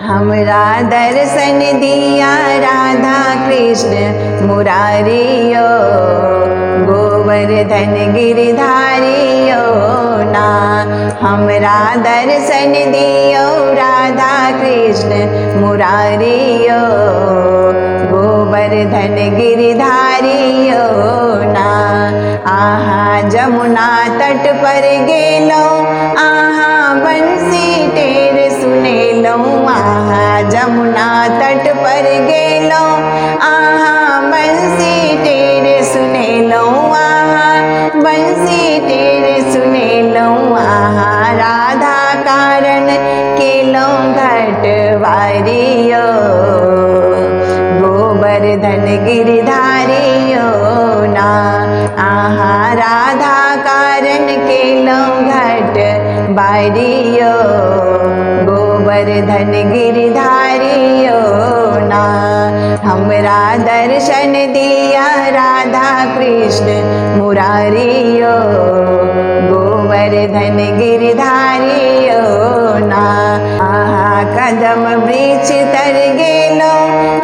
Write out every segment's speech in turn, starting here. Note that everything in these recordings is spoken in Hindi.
हमरा दर्शन दिया राधा कृष्ण मुरारियो, गोवर्धन गिरधारियो ना। हमरा दर्शन दियो राधा कृष्ण मुरारियो, गोवर्धन गिरधारियो ना। आहा जमुना तट पर गेलो, आहा बंसी टेर सुनेलो। आहा जमुना तट पर गेलो, आहा बंसी टेर सुनेलो। आहा बंसी टेर सुनेलो। आहा राधा कारण केलो घट वारियो, गोवर्धन गिरधारियो ना। आहा राधा कारण केलो घट बारियो, गोवर्धन गिरधारियो ना। हमरा दर्शन दिया राधा कृष्ण मुरारियो, गोवर्धन गिरधारियो ना। आहा कदम वृक्ष तर गेलो,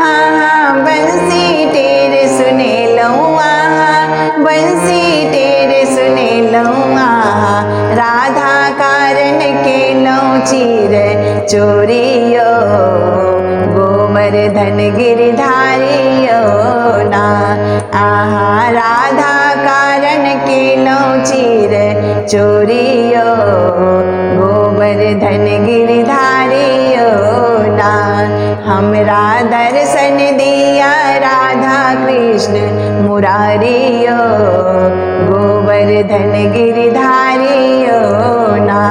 आहा बंसी टेर सुनेलो। आहा बंसी टेर सुनेलो। आहा राधा कारण केलो चीर चोरियो, गोवर्धन गिरधारियो ना। आहा राधा कारण केलो चीर चोरियो, गोवर्धन गिरधारियो ना। हमरा दर्शन दिया राधा कृष्ण मुरारियो, गोवर्धन गिरधारियो ना।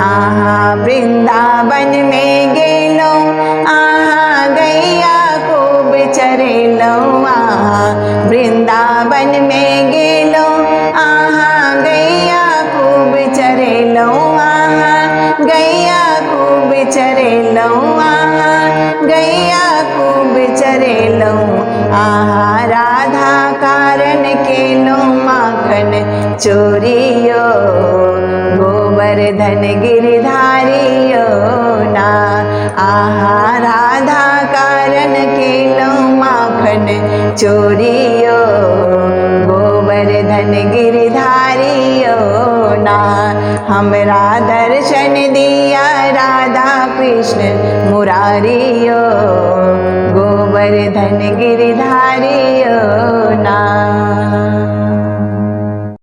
आहा वृंदावन में गेलो, आहा गैया खूब चरेलो। आहा वृंदावन में गेलो, आहा गैया खूब चरेलो। आहा गैया खूब चरेलो। आहा गैया खूब चरेलो। आहा राधा कारण केलो माखन चोरियो, गोवर्धन गिरधारियो ना। आहा राधा कारण केलो माखन चोरियो, गोवर्धन गिरधारियो ना। हमरा दर्शन दिया राधा कृष्ण मुरारियो, गोवर्धन गिरधारियो ना।